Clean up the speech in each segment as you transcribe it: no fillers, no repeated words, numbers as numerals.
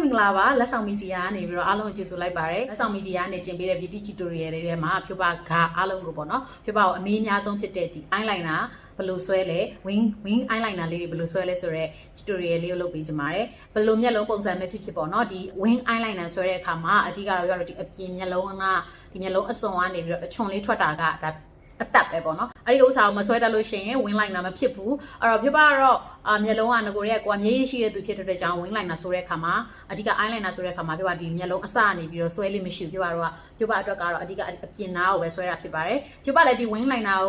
မင်္ဂလာပါလက်ဆောင်မီဒီယာကနေပြီးတော့အားလုံးကျေးဇူးလိုက်ပါတယ်လက်ဆောင်မီဒီယာနဲ့တင်ပေးတဲ့ beauty tutorial တွေထဲမှာဖြိုးပါကအားလုံးကိုပေါ့နော်ဖြိုးပါကိုအမေးအများဆုံးဖြစ်တဲ့ဒီ eyeliner ဘယ်လိုဆွဲလဲ wing eyeliner လေးတွေဘယ်လိုဆွဲလဲဆိုတော့ tutorial လေးကိုလုပ်ပေးချင်ပါတယ်ဘယ်လိုမျက်လုံးပုံစံမျိုးဖြစ်ပေါ့နော်ဒီ wing eyeliner ဆွဲတဲ့အခါမှာအဓိကတော့ပြောတော့ဒီအပြင်မျက်လုံးကဒီမျက်လုံးအစွန်ကနေပြီးတော့အချွန်လေးထွက်တာကဒါအတက်ပဲပေါ့နော်အဲ့ဒီဥစ္စာကိုမဆွဲတတ်လို့ရှိရင် wing liner မဖြစ်ဘူးအဲ့တော့ဖြစ်ပါတော့မျက်လုံးကငကိုရဲကွာမျက်ရည်ရှိတဲ့သူဖြစ်တဲ့ကြောင့် wing liner ဆိုတဲ့အခါမှာအဓိက eyeliner ဆိုတဲ့အခါမှာဖြစ်ပါဒီမျက်လုံးအစကနေပြီးတော့ဆွဲလိမ့်မရှိဘူးဖြစ်ပါတော့ဖြစ်ပါအတွက်ကတော့အဓိကအပြင်နားကိုပဲဆွဲတာဖြစ်ပါတယ်ဖြစ်ပါလည်းဒီ wing liner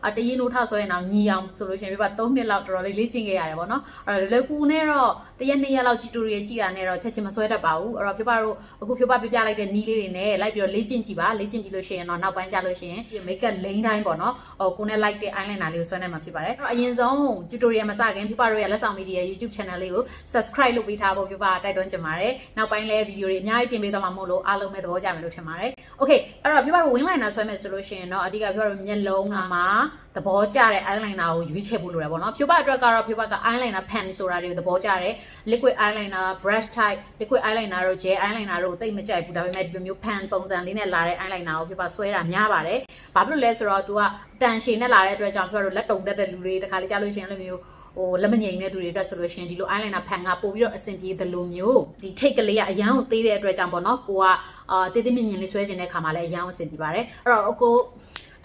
ကိုတရင်နိုးထဆွဲရင်တော့ညီအောင်ဆိုလို့ရှိရင်ဖြစ်ပါ3နှစ်လောက်တော်တော်လေးလေ့ကျင့်ခဲ့ရတယ်ပေါ့နော်အဲ့တော့လေကူနဲ့တော့တရက်2ရက်လောက် tutorial ကြည့်တာနဲ့တော့ချက်ချင်းမဆွဲတတ်ပါဘူးအဲ့တော့ဖြစ်ပါတော့အခုဖြစ်ပါပြပြလိုက်တဲ့နီးလေးတွေနဲ့လိုက်ပြီးတော့လေ့ကျင့်ကြည့်ပါလေ့ကျင့်ပြီးလို့ရှိရင်တော့နောက်ပိုင်းကျလို့ရှိရင် makeup လိမ့်တိုင်းပေါ့နော်ကိုနဲ့ like တဲ့ eyeliner လေးကိုဆွဲနိုင်မှာဖြစ်ပါတယ်အဲ့တော့အရင်ဆုံး tutorial မစခင်ဖြစ်ပါတော့ရဲ့လက်ဆောင် media YouTube channel လေးကို subscribe လုပ်ပေးထားဖို့ဖြစ်ပါတိုက်တွန်းချင်ပါတယ်နောက်ပိုင်းလည်း video တွေအများကြီးတင်ပေးသွားမှာမို့လို့အားလုံးပဲသဘောကျမယ်လို့ထင်ပါတယ် okay အဲ့တော့ဖြစ်ပါတော့ wing liner ဆွဲမယ်ဆိုလို့ရှိရင်တော့အဓိကဖြစ်ပါတော့မျက်လုံးမှာသဘောကျတဲ့ eyeliner ကိုရွေးချယ်ဖို့လိုတယ်ပေါ့နော်ဖြိုးပါအတွက်ကတော့ဖြိုးပါက eyeliner pen ဆိုတာတွေကိုသဘောကျတယ် liquid eyeliner brush type liquid eyeliner တို့ gel eyeliner တို့တိတ်မကြိုက်ဘူးဒါပေမဲ့ဒီလိုမျိုး pen ပုံစံလေးနဲ့လာတဲ့ eyeliner ကိုဖြိုးပါဆွဲတာများပါတယ်ဘာဖြစ်လို့လဲဆိုတော့ तू ကတန်ရှည်နဲ့လာတဲ့အတွက်ကြောင့်ဖြိုးပါတော့လက်တုံတက်တဲ့လူတွေတခါလေကြားလို့ရှိရင်လည်းမျိုးလက်မငြိမ်တဲ့သူတွေအတွက်ဆိုလို့ရှိရင်ဒီလို eyeliner pen ကပို့ပြီးတော့အဆင်ပြေတယ်လို့မျိုးဒီ take ကလေးကအရန်ကိုသေးတဲ့အတွက်ကြောင့်ပေါ့နော်ကိုကတေးသေးမြင်မြင်လေးဆွဲခြင်းတဲ့ခါမှာလည်းအရန်ကိုအဆင်ပြေပါတယ်အဲ့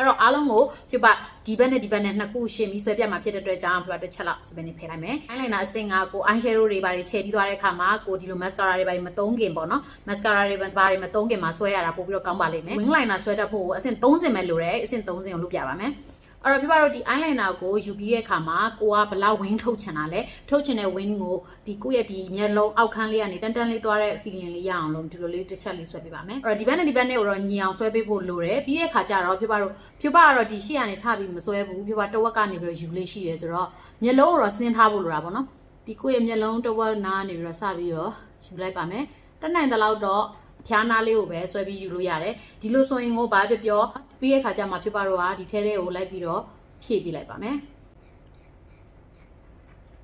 တော့အားလုံးကိုဖြစ်ပါဒီဘက်နဲ့နှစ်ခုရှင်းပြီးဆွဲပြတ်မှာဖြစ်တဲ့အတွက်ကြောင့်ဖြစ်ပါတစ်ချက်လောက်စပင်းနေဖယ်လိုက်မယ် eyeliner အစင်ကကို eyeshadow တွေပါတွေချဲပြီးသွားတဲ့အခါမှာကိုဒီလို mascara တွေပါတွေမသုံးခင်ပေါ့နော် mascara တွေပါတွေမသုံးခင်မှာဆွဲရတာပို့ပြီးတော့ကောင်းပါလိမ့်မယ် wing liner ဆွဲတတ်ဖို့အဆင့်30ပဲလိုတယ်အဆင့်30ကိုလုပ်ပြပါမယ်အဲ့တော့ပြပါတော့ဒီ eyeliner ကိုယူပြီးတဲ့အခါမှာကိုကဘလောက် wing ထုတ်ချင်တာလဲထုတ်ချင်တဲ့ wing ကိုဒီကိုရဲ့ဒီမျက်လုံးအောက်ခန်းလေးကနေတန်းလေးသွားတဲ့ feeling လေးရအောင်လို့ဒီလိုလေးတစ်ချက်လေးဆွဲပေးပါမယ်အဲ့တော့ဒီဘက်နဲ့ကိုတော့ညီအောင်ဆွဲပေးဖို့လိုတယ်ပြီးတဲ့အခါကျတော့ပြပါကတော့ဒီရှေ့ကနေထပြီးမဆွဲဘူးပြပါတဝက်ကနေပြီးတော့ယူလေးရှိတယ်ဆိုတော့မျက်လုံးကိုတော့ဆင်းထားဖို့လိုတာပေါ့နော်ဒီကိုရဲ့မျက်လုံးတဝက်နားနေပြီးတော့စပြီးတော့ယူလိုက်ပါမယ်တက်နိုင်တဲ့လောက်တော့ဖြားနားလေးကိုပဲဆွဲပြီးယူလို့ရတယ်ဒီလိုဆိုရင်ကိုဘာပြောပြီးတဲ့ခါကျမှဖြစ်ပါတော့ဒီထဲကိုလိုက်ပြီးတော့ဖြည့်ပြလိုက်ပါမယ်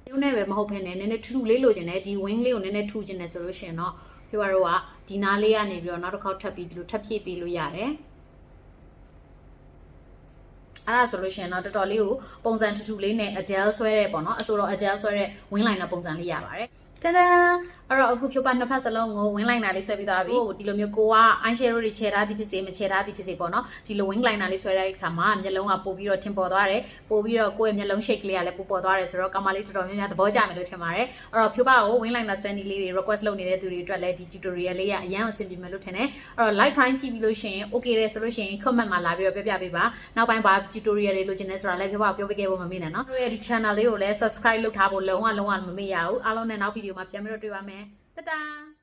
ရုံးနဲ့ပဲမဟုတ်ဘဲနဲ့နည်းနည်းထူလေးလိုချင်တယ်ဒီ wing လေးကိုနည်းနည်းထူချင်တယ်ဆိုလို့ရှိရင်တော့ဖြစ်ပါတော့ဒီနားလေးကနေပြီးတော့နောက်တစ်ခေါက်ထပ်ပြီးဒီလိုထပ်ဖြည့်ပေးလို့ရတယ်အဲ့ဒါဆိုလို့ရှိရင်တော့တော်တော်လေးကိုပုံစံထူလေးနဲ့ Adele ဆွဲတဲ့ပေါ့နော်အဆိုတော့ Adele ဆွဲတဲ့ wing liner ပုံစံလေးရပါတယ်တဒန်းအဲ့တော့အခုဖြိုးပါနှစ်ဖက်စလုံးကို wing liner လေးဆွဲပြီးသွားပြီဒီလိုမျိုးကိုက eyeshadow တွေချဲထားသည်ဖြစ်စေမချဲထားသည်ဖြစ်စေပေါ့နော်ဒီလို wing liner လေးဆွဲတဲ့အခါမှာမျက်လုံးကပို့ပြီးတော့ထင်ပေါ်သွားတယ်ပို့ပြီးတော့ကိုယ့်ရဲ့မျက်လုံး shape ကလေးကလည်းပို့ပေါ်သွားတယ်ဆိုတော့ကောင်မလေးတော်တော်များများသဘောကျမယ်လို့ထင်ပါတယ်အဲ့တော့ဖြိုးပါကို wing liner ဆွဲနည်းလေးတွေ request လုပ်နေတဲ့သူတွေအတွက်လည်းဒီ tutorial လေးကအရန်အဆင်ပြေမယ်လို့ထင်တယ်အဲ့တော့ live try ကြည့်ပြီးလို့ရှိရင် okay တယ်ဆိုလို့ရှိရင် comment မှာလာပြီးတော့ပြပေးပါနောက်ပိုင်းဘာ tutorial တွေလိုချင်လဲဆိုတာလည်းဖြိုးပါပြောပေးခဲ့ဖို့မမေ့နဲ့နော်တို့ရဲ့ဒီ channel လေးကိုလည်း subscribe လုပ်ထားဖို့လုံးဝမမေ့ရဘူးအားလုံးနဲ့နောက် video မှာပြန်ပြီးတော့တွေ့ပါမယ်Ta-da!